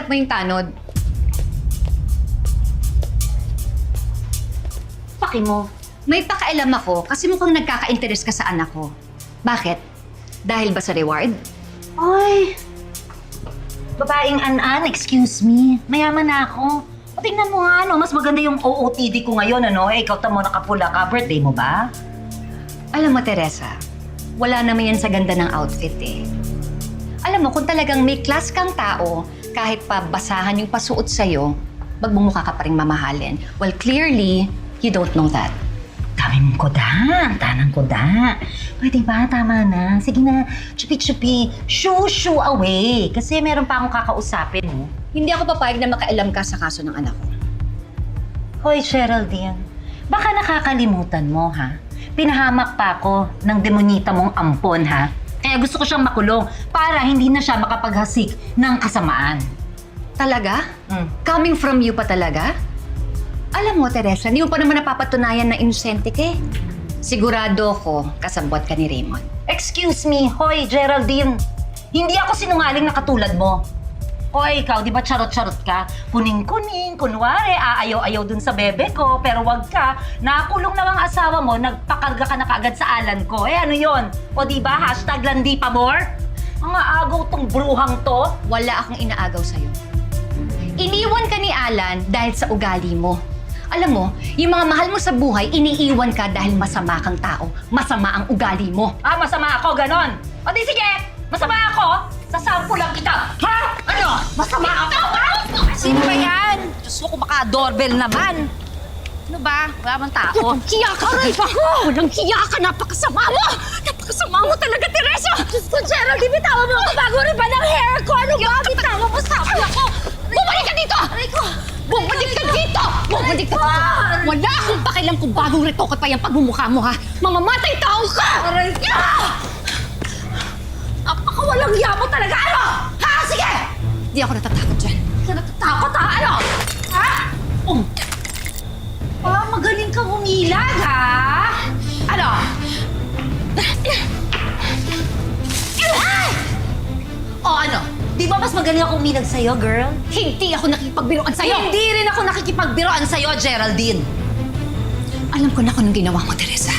mo yung tanod. Paki mo. May pakailam ako kasi mukhang nagkaka-interes ka sa anak ko. Bakit? Dahil ba sa reward? Ay, babaeng An-An, excuse me. Mayaman na ako. Tingnan mo nga, no? Mas maganda yung OOTD ko ngayon, ano? Eh, ikaw tamo nakapula ka. Birthday mo ba? Alam mo, Teresa, wala naman yan sa ganda ng outfit eh. Alam mo, kung talagang may class kang tao, kahit pa basahan yung pasuot sa'yo, magmumukha ka pa ring mamahalin. Well, clearly, you don't know that. Dami mong koda. Tanang koda. Pwede ba? Tama na. Sige na. Chupi-chupi. Shoo away. Kasi meron pa akong kakausapin, no? Hindi ako papayag na makailam ka sa kaso ng anak ko. Hoy, Geraldine. Baka nakakalimutan mo, ha? Pinahamak pa ako ng demonita mong ampon, ha? Kaya gusto ko siyang makulong para hindi na siya makapaghasik ng kasamaan. Talaga? Coming from you pa talaga? Alam mo, Teresa, hindi mo pa naman napapatunayan na inosente ka eh. Sigurado ko, kasabwat ka ni Raymond. Excuse me, hoy, Geraldine. Hindi ako sinungaling na katulad mo. Hoy, ikaw, di ba charot-charot ka? Kuning-kuning, kunwari, aayaw-ayaw dun sa bebe ko, pero wag ka. Nakulong na ang asawa mo, nagpakarga ka na kaagad sa alan ko. Eh, ano yon? O di ba, hashtag landi pa more? Mga agaw tong bruhang to. Wala akong inaagaw sa'yo. Iniwan ka ni Alan dahil sa ugali mo. Alam mo, yung mga mahal mo sa buhay, iniiwan ka dahil masama kang tao. Masama ang ugali mo. Ah, masama ako, ganon. O di sige, masama ako. Sasampo lang kita. Ha? Ano? Masama ako? Sino ba yan? Diyos ko, kung maka-doorbell naman. Ano ba? Wala bang tao? Walang hiya ka, Ray! Walang hiya ka! Napakasama mo! Napakasama mo talaga, Teresa! Diyos ko, Gerald, bitawan mo ako bago rin ba ng hair ko? Ano ba? Bitawan mo, sabi ako. Bumalik ka dito! Bumalik ka dito! Bumalik ka dito! Wala akong pakialam kung bagong retoke pa yung pagmumukha mo, ha? Mamamatay tao ka! Aray ka! Napakawalang hiya mo talaga, ano? Ha? Sige! Hindi ako natatakot dyan. Ka natatakot, ha? Ano? Ha? Magaling kang umilag, ha? Ano? O ano? Di ba mas magaling ako umilag sa'yo, girl? Hindi ako nakikipagbiruan sa'yo! Hindi rin ako nakikipagbiroan sa'yo, Geraldine. Alam ko na kung anong ginawa mo, Teresa.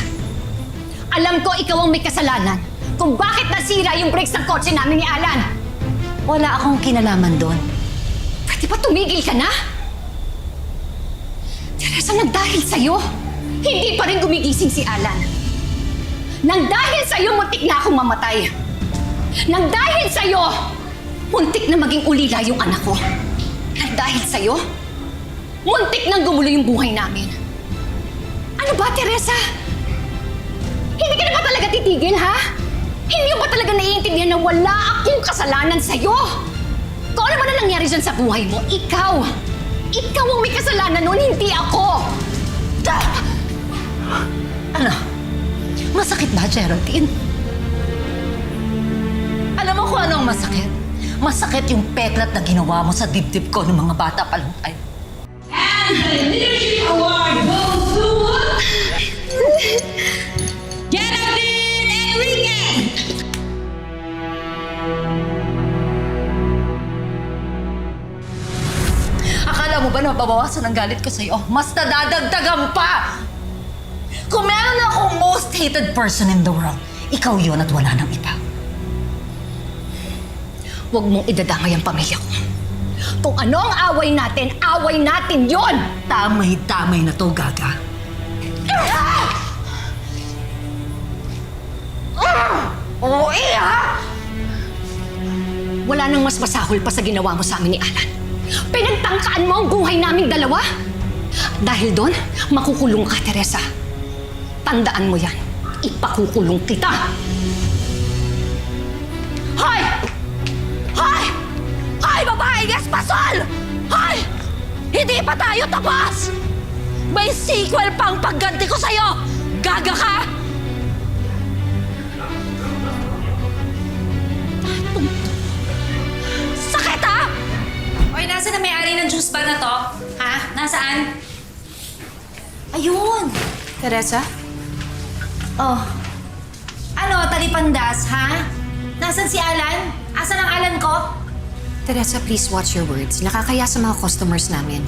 Alam ko ikaw ang may kasalanan kung bakit nasira yung brakes ng kotse namin ni Alan. Wala akong kinalaman doon. Pwede ba tumigil ka na? Teresa, nang dahil sa'yo, hindi pa rin gumigising si Alan. Nang dahil sa'yo, muntik na akong mamatay. Nang dahil sa'yo, muntik na maging ulila yung anak ko. Nang dahil sa'yo, muntik nang gumulo yung buhay namin. Ano ba, Teresa? Hindi ka na ba talaga titigil, ha? Hindi mo ba talaga naiintindihan na wala akong kasalanan sa'yo? Kung ano man na nangyari dyan sa buhay mo, ikaw ang may kasalanan nun, hindi ako! Ano? Masakit ba, Geraldine? Alam mo kung anong masakit? Masakit yung peklat na ginawa mo sa dibdib ko ng mga bata pa lang tayo. And the Leadership Award goes to Geraldine Enriquez! Akala mo ba na mababawasan ang galit ko sa'yo? Mas nadadagdagan pa! Kung meron akong most hated person in the world, ikaw yun at wala nang iba. Huwag mong idadamay ang pamilya ko. Kung ano ang away natin yon! Tamay-tamay na to, Gaga. Oo, ha? Wala nang mas masahol pa sa ginawa mo sa amin ni Alan. Pinagtangkaan mo ang buhay naming dalawa. Dahil doon, makukulong ka, Teresa. Tandaan mo yan. Ipakukulong kita. Hoy! Hoy! Hoy, babaeng espasol! Hoy! Hindi pa tayo tapos! May sequel pang pagganti ko sa'yo! Gaga ka! Sakit, ha? Oy, nasa na may-ari ng juice bar na to? Ha? Nasaan? Ayun! Teresa? Oh. Ano, talipandas, ha? Nasaan si Alan? Asan ang Alan ko? Teresa, please watch your words. Nakakaya sa mga customers namin.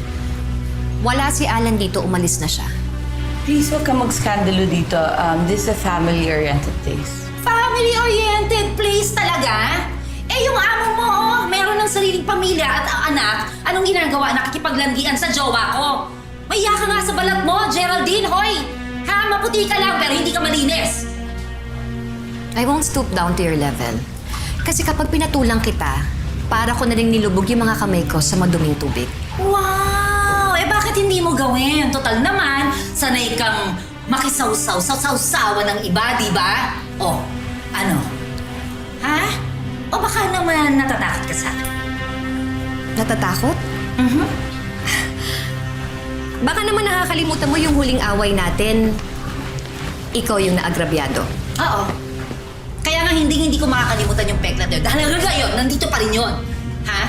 Wala si Alan dito, umalis na siya. Please, huwag ka mag-skandalo dito. This is a family-oriented place. Family-oriented place talaga? Eh, yung amo mo, meron ng sariling pamilya at anak. Anong ginagawa? Nakikipaglandian sa jowa ko. Maiya ka nga sa balat mo, Geraldine, hoy! Ha, maputi ka lang pero hindi ka malinis. I won't stoop down to your level. Kasi kapag pinatulang kita, para ko na rin nilubog yung mga kamay ko sa maduming tubig. Wow! Eh bakit hindi mo gawin? Total naman, sanay kang makisawsaw sa sawsawan ng iba, di ba? O, ano? Ha? O baka naman natatakot ka sa akin? Natatakot? Mhm. Baka naman nakakalimutan mo yung huling away natin. Ikaw yung naagrabyado. Oo. Kaya nga hindi ko makakalimutan yung peklat yun. Dahil hanggang ngayon, nandito pa rin yun. Ha?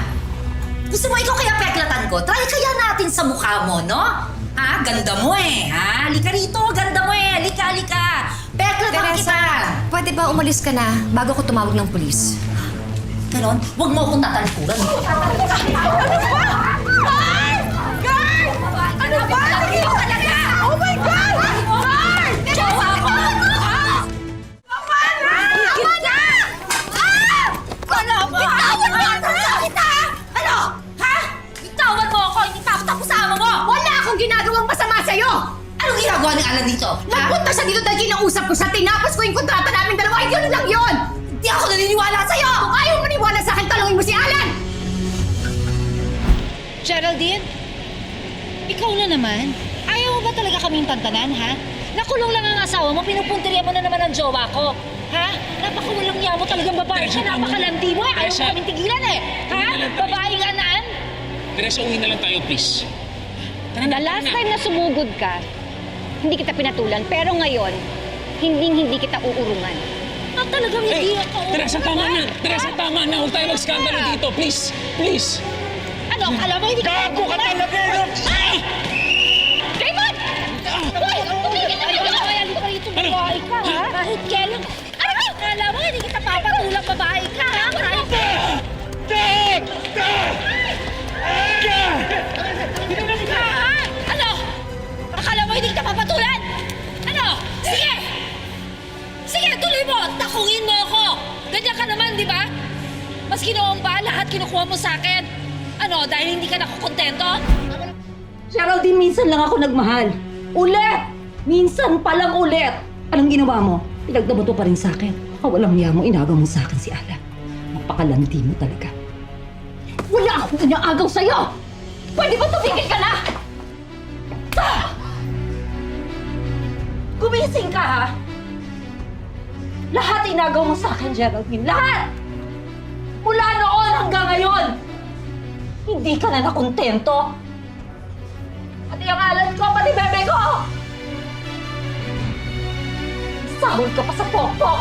Gusto mo ikaw kaya peklatan ko? Try kaya natin sa mukha mo, no? Ha? Ganda mo eh, ha? Halika rito, ganda mo eh. Halika. Peklatan kita. Pwede ba umalis ka na bago ko tumawag ng pulis? Ganon? Huwag mo akong tatalikuran. Ano ba? Ano talaga? Oh my God! Guard! Jowa ko! Tama na! Ano ba? Bitawan mo ako sa kita! Ano? Ha? Bitawan mo ako! Hindi tapos sa amo mo! Wala akong ginagawang masama sa'yo! Anong ginagawa ni Alan dito? Ha? Nagpunta siya dito dahil kinausap ko siya. Tinapos ko yung kontrata namin dalawa. Yun lang yun! Hindi ako naniniwala sa'yo! Kung ayaw maniwala sa akin, talungin mo si Alan! Geraldine? Ikaw na naman? Ayaw mo ba talaga kaming tantanan, ha? Nakulong lang ang asawa mo, pinupuntirya mo na naman ang jowa ko. Ha? Napakawalang yamo talagang babae siya, napakalandi mo. Ayaw mo Teresa. kaming tigilan eh. Ha? Uwi na lang tayo. Babaeng anaan? Teresa, uwi na lang tayo, please. Tara na, The last time na sumugod ka, hindi kita pinatulan. Pero ngayon, hindi kita uurungan. Ah, talagang hindi Hey, ako. Teresa, tama na! Teresa, tama na! Huwag tayo magskandalo dito, please! Please! Ano? Alam mo, hindi ka Gago ka talaga! Ay! Raymond! Uy! Tumigil na kayo! Ayaw pa rito babae ka, ha? Kahit kailan. Ano? Alam mo, hindi kita papatulang babae ka, ha? Kahit Ano? Akala mo hindi kita papatulan? Ano? Sige! Sige, tuloy mo! Takungin mo ako! Ganyan ka naman, di ba? Mas ginoon ba lahat kinukuha mo sa akin? Ano, dahil hindi ka nakukontento? Geraldine, minsan lang ako nagmahal. Ulit! Minsan pa lang ulit! Anong ginawa mo? Pinagdabato pa rin sa akin. Walang niya mo, inagaw mo sa akin si Alan. Napakalandi mo talaga. Wala akong inaagaw sa'yo! Pwede ba tumigil ka na? Gumising ka, ha? Lahat inagaw mo sa akin, Geraldine. Lahat! Mula noon hanggang ngayon! Hindi ka na nakontento. Pati ang Alan ko, pati bebe ko! Sahol ka pa sa pokpok!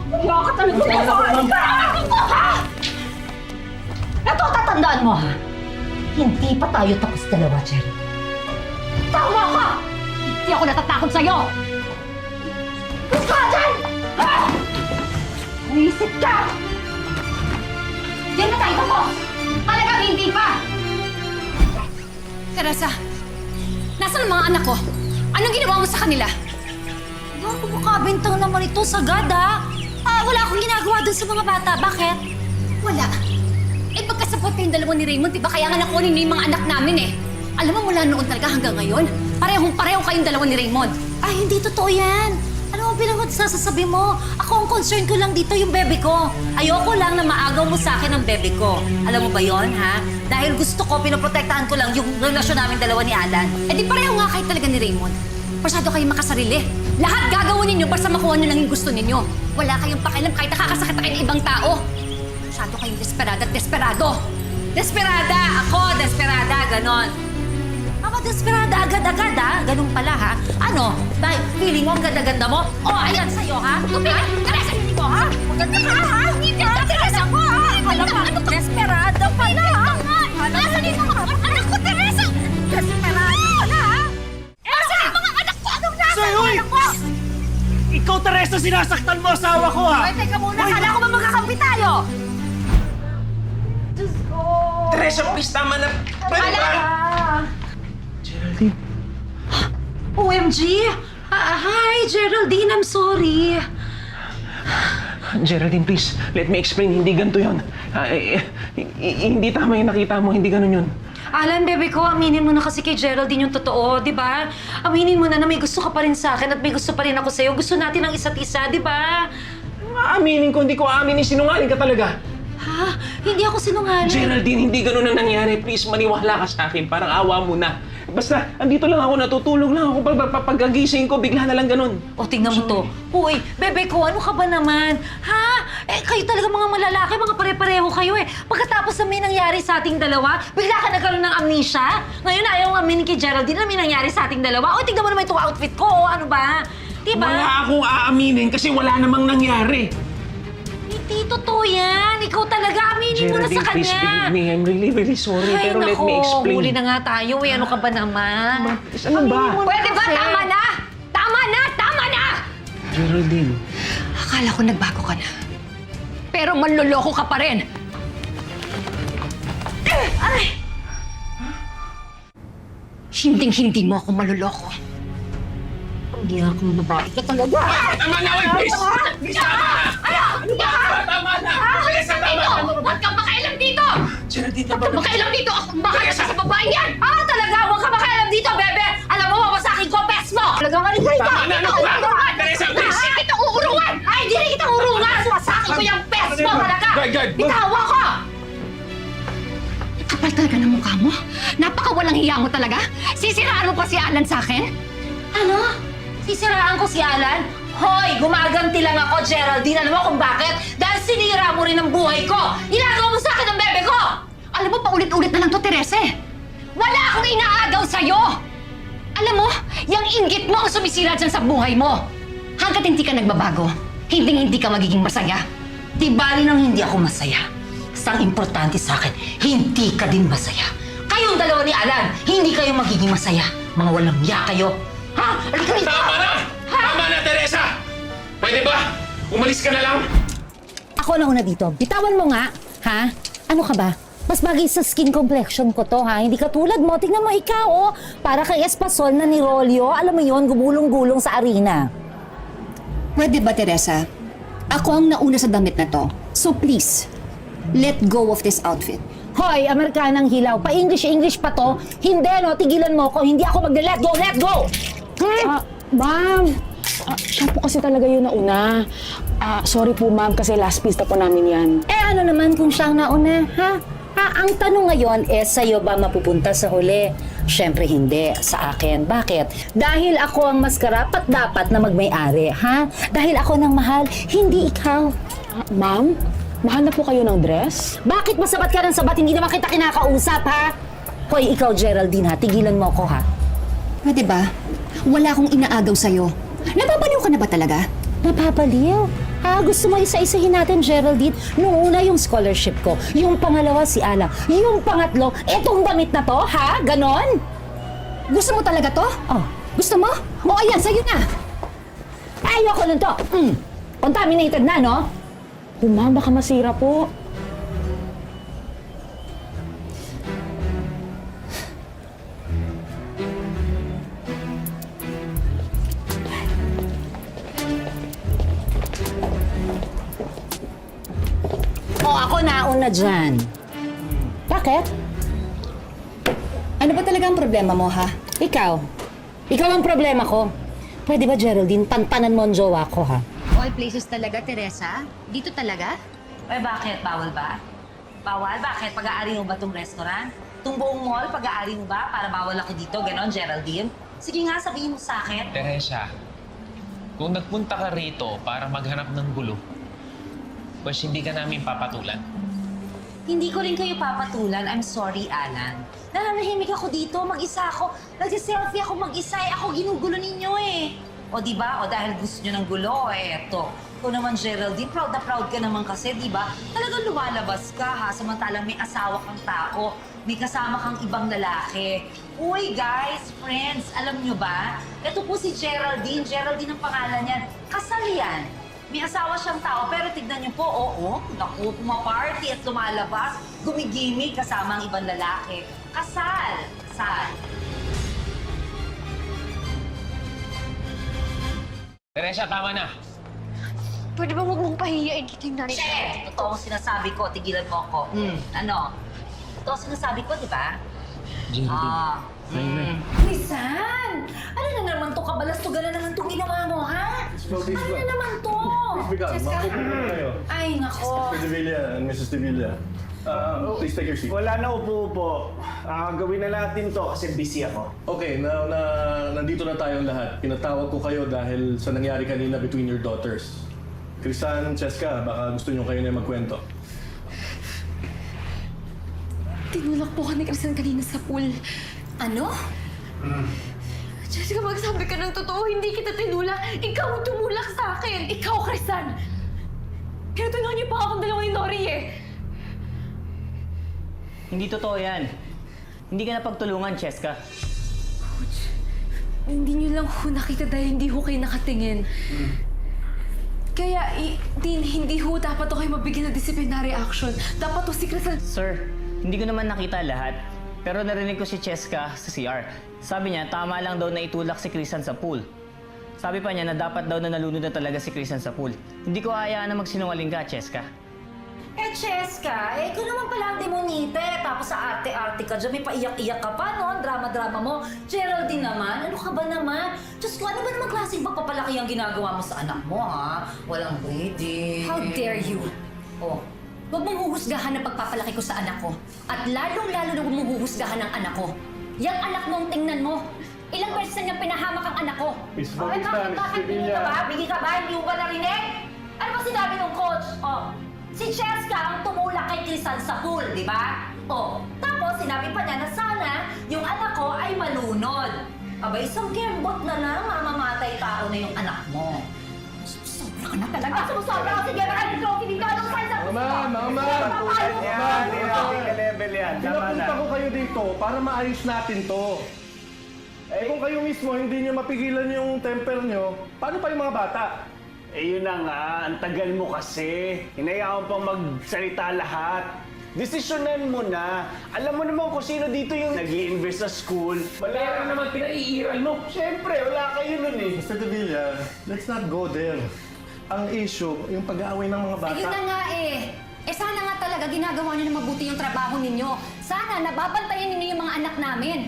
Kaya ka talaga ha? Ito, tatandaan mo, ha? Hindi pa tayo tapos dalawa, Jerry. Tama ka! Hindi ako natatakot sa'yo! Gusto ka dyan! Ha? Umisip ka! Diyan na tayo tapos! Talagang hindi pa! Teresa, nasaan ang mga anak ko? Anong ginawa mo sa kanila? Ako makabintang naman ito, sagad, ha? Wala akong ginagawa dun sa mga bata. Bakit? Wala. Eh pagkasapot kayong dalawa ni Raymond, di ba kaya nga nakunin niyo yung mga anak namin eh? Alam mo mula noon talaga hanggang ngayon, parehong-pareho kayong dalawa ni Raymond. Ay, hindi totoo yan. Ano ang pinagsasasabi mo? Ako ang concern ko lang dito yung bebe ko. Ayoko lang na maagaw mo sa akin ang bebe ko. Alam mo ba yon, ha? Dahil gusto ko, pinoprotektahan ko lang yung relasyon namin dalawa ni Alan. Eh di pareho nga kayo talaga ni Raymond. Masyado kayong makasarili. Lahat gagawin ninyo basta makuha nyo lang yung gusto ninyo. Wala kayong pakialam kahit nakakasakit na kayo ng ibang tao. Masyado kayong desperada at desperado. Desperada! Ako, desperada, ganon. Desperada agad-agad, ha? Ganun pala, ha? Ano? Dahil feeling mo ang ganda-ganda mo? Oh, ayan sa'yo, ha? Tumigil! Teresa, hindi mo, ha? Maganda ka, ha? Hindi ka, Teresa ko, ha? Alam mo, ano? Desperada pala, ha? Nasaan yung mga anak ko, Teresa? Desperada pala, ha? Nasaan yung mga anak ko? Anong nasa yung anak ko? Ikaw, Teresa! Teresa, sinasaktan mo asawa ko ha! Ay, teka muna. Kala ko ba magkakampi tayo? Teresa, please, tama na. Pwede ba? Geraldine. OMG! Hi, Geraldine, I'm sorry. Geraldine, please, let me explain. Hindi ganito yun. Hindi tama yung nakita mo. Hindi ganun yun. Alan, bebe ko, aminin mo na kasi kay Geraldine yung totoo, di ba? Aminin mo na may gusto ka pa rin sa akin at may gusto pa rin ako sa'yo. Gusto natin ang isa't isa, di ba? Aaminin ko, hindi ko aaminin. Sinungaling ka talaga. Ha? Hindi ako sinungaling. Geraldine, hindi ganun ang nangyari. Please, maniwala ka sa akin. Parang awa mo na. Basta, andito lang ako, natutulog lang ako. Pagkagising ko, bigla na lang ganun. O, tingnan mo to. Uy, bebe ko, ano ka ba naman? Ha? Kayo talaga mga malalaki, mga pare-pareho kayo eh. Pagkatapos na may nangyari sa ating dalawa, bigla ka nagkaroon ng amnesia? Ngayon, ayaw aminin kay Geraldine na may nangyari sa ating dalawa. O, tingnan mo naman itong outfit ko. O, ano ba? Diba? Wala akong aaminin kasi wala namang nangyari. Hindi totoo yan. Ikaw talaga, aminin mo na sa Geraldine, please kanya. believe me. I'm really, really sorry. Ay, Pero let me nako, explain. huli na nga tayo eh. Ano ka ba naman? Ano ba? Pwede ba? Tama na! Tama na! Tama na! Geraldine. Akala ko nagbago ka na. Pero manloloko ka pa rin. Hinding-hindi mo ako maloloko. Hindi akong babae ka talaga. Tama na, wait, please! Please, tama na! Ano ba? Tama na! Teresa, tama na! Huwag kang makailam dito! Geraldine, Huwag kang makailam dito! Ako bakit sa babae yan! Ah, talaga? Huwag ka makialam dito, bebe! Alam mo, mawasakin ko, pes mo! Talagang halika rito! Tama na, ano ba? Teresa, please! Hindi kita uurungan! Ay, di rin kitang urungan! Mawasakin ko yung pes mo, talaga! Guard! Bitawa ko! Kapal talaga ng mukha mo. Napakawalang hiya mo talaga. Sisiraan mo pa si Alan sa akin? Ano? Sisiraan ko si Alan? Hoy, gumaganti lang ako, Geraldine. Alam mo kung bakit? Dahil sinira mo rin ang buhay ko. Inagaw mo sa akin ang bebe ko! Alam mo, paulit-ulit na lang to, Teresa. Wala akong inaagaw sa'yo! Alam mo, yung inggit mo ang sumisira dyan sa buhay mo. Hanggat hindi ka nagbabago, hindi ka magiging masaya. Di bali nang hindi ako masaya. Basta ang importante sa akin, hindi ka din masaya. Kayong dalawa ni Alan, hindi kayo magiging masaya. Mga walang ya kayo. Ha? Halika rito! Tama na! Tama na, Teresa! Pwede ba? Umalis ka na lang? Ako na una dito. Bitawan mo nga, ha? Ano ka ba? Mas bagay sa skin complexion ko to, ha? Hindi ka tulad mo. Tingnan mo ikaw, oh. Para kay Espasol na ni Rolio. Alam mo yon, gumulong-gulong sa arena. Pwede ba, Teresa? Ako ang nauna sa damit na to. So please, let go of this outfit. Hoy, Amerikanang hilaw. Pa-English pa to. Hindi, no? Tigilan mo ko. Hindi ako mag-let go, let go! Ma'am, siya po kasi talaga yun nauna. Sorry po ma'am, kasi last piece na po namin yan. Eh, ano naman kung siyang nauna, ha? Ang tanong ngayon sa'yo ba mapupunta sa huli? Siyempre hindi, sa akin. Bakit? Dahil ako ang mas karapat dapat na magmay-ari, ha? Dahil ako nang mahal, hindi ikaw. Ma'am, mahal na po kayo ng dress? Bakit masabat ka ng sabat? Hindi naman kita kinakausap, ha? Hoy, ikaw, Geraldine, ha? Tigilan mo ako, ha? Pwede ba? Wala akong inaagaw sa'yo. Napapaliw ka na ba talaga? Napapaliw? Ha? Gusto mo isa-isahin natin, Geraldine? Noong una yung scholarship ko. Yung pangalawa si Alan. Yung pangatlo, etong damit na to, ha? Ganon? Gusto mo talaga to? Oh. Gusto mo? O ayan, sa'yo na. Ayoko nun to. Contaminated na, no? Ma'am, baka masira po. O, ako nauna dyan. Bakit? Ano ba talaga ang problema mo, ha? Ikaw. Ikaw ang problema ko. Pwede ba, Geraldine, pantanan mo ang jowa ko, ha? All places talaga, Teresa? Dito talaga? Eh, bakit? Bawal ba? Bawal? Bakit? Pag-aari mo ba itong restaurant? Itong buong mall, pag-aari mo ba? Para bawal ako dito, ganon, Geraldine? Sige nga, sabihin mo sa akin. Teresa, kung nagpunta ka rito para maghanap ng gulo, pues hindi ka namin papatulan. Hindi ko rin kayo papatulan. I'm sorry, Alan. Nananahimik ako dito. Mag-isa ako. Nag-selfie ako mag-isa. Ako ginugulo ninyo eh. O di ba? O dahil gusto nyo ng gulo, eto. Ito naman, Geraldine, proud na proud ka naman kasi, di ba? Talagang lumalabas ka, ha? Samantalang may asawa kang tao, may kasama kang ibang lalaki. Uy, guys, friends, alam nyo ba? Ito po si Geraldine. Geraldine ang pangalan niyan. Kasal yan. May asawa siyang tao, pero tignan niyo po, oo, naku, pumaparty at lumalabas, gumigimik kasama ang ibang lalaki. Kasal! Kasal! Teresa, tama na. Pwede ba huwag mong pahiyain kita yung nanay? Che! Totoo ang sinasabi ko, tigilan mo ako. Ano? Totoo ang sinasabi ko, di ba? Lisan! Ano na naman to? Kabalastugan na naman itong ginawa mo, ha? Ano na naman to? Jessica? Ay, nako. Mr. Devilla and Mrs. Devilla. Please take your seat. Wala na upo-upo. Gawin na natin to kasi busy ako. Okay, now na nandito na tayong lahat, pinatawag ko kayo dahil sa nangyari kanina between your daughters. Crisan, Cheska, baka gusto nyo kayo na magkwento. Tinulak po ka ni Crisan kanina sa pool. Ano? Jessica, magsabi ka ng totoo. Hindi kita tinulak. Ikaw ang tumulak sa akin. Ikaw, Crisan. Pinatunaw niyo pa akong dalawa ni Nori eh. Hindi totoo yan. Hindi ka na pagtulungan, Cheska. Hindi niyo lang ho nakita dahil hindi ho kayo nakatingin. Kaya, hindi ho dapat ho kayo mabigyan ng disciplinary action. Dapat ho si Crisan... Sir, hindi ko naman nakita lahat. Pero narinig ko si Cheska sa CR. Sabi niya, tama lang daw na itulak si Crisan sa pool. Sabi pa niya na dapat daw na nalunod na talaga si Crisan sa pool. Hindi ko hayaan na magsinungaling ka, Cheska. Cheska, ikaw naman pala ang demonite. Tapos sa arte-arte ka dyan, may paiyak-iyak ka pa, no? Ang drama-drama mo. Geraldine naman, ano ka ba naman? Diyos ko, ano ba naman klaseng pagpapalaki ang ginagawa mo sa anak mo, ha? Walang breeding. How dare you? Oh, Huwag mong huhusgahan ang pagpapalaki ko sa anak ko. At lalong-lalo na huwag mong huhusgahan ang anak ko. Yang anak mo ang tingnan mo. Ilang beses na niyang pinahamak ang anak ko. Miss Ay, Bautista, bakit bigil ka ba? Bigil ka ba? Hindi mo ba narinig? Ano ba sinabi ng coach? Oh, si Cheska ang tumulak kay Crisan sa pool, di ba? Oh, tapos sinabi pa niya na sana yung anak ko ay malunod. Abay, isang kembot na lang, mamamatay tao na yung anak mo. Sobra ka na talaga. Sumusobra ka. Sige, maraming trophy dito. Anong size ang gusto? Mama! Yan, hindi ka level yan. Tama na. Pinapunta ko kayo dito para maayos natin to. Eh kung kayo mismo hindi nyo mapigilan yung temper nyo, paano pa yung mga bata? Eh yun na nga, ang tagal mo kasi. Hinayaan pang magsalita lahat. Desisyonan mo na. Alam mo naman kung sino dito yung nag-i-invest sa school. Wala naman pinaiiral mo. Siyempre, wala kayo nun eh. Mr. Devilla, let's not go there. Ang issue, yung pag-aaway ng mga bata. Ayun na nga eh. Sana nga talaga ginagawa niyo na mabuti yung trabaho ninyo. Sana nababantayan ninyo yung mga anak namin.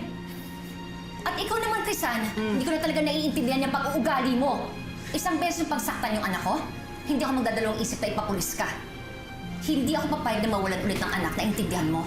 At ikaw naman, Crisan, hindi ko na talaga naiintindihan yung pag-uugali mo. Isang beses yung pagsaktan yung anak ko, hindi ako magdadalawang isip na ipapulis ka. Hindi ako papayag na mawalan ulit ng anak, naintindihan mo.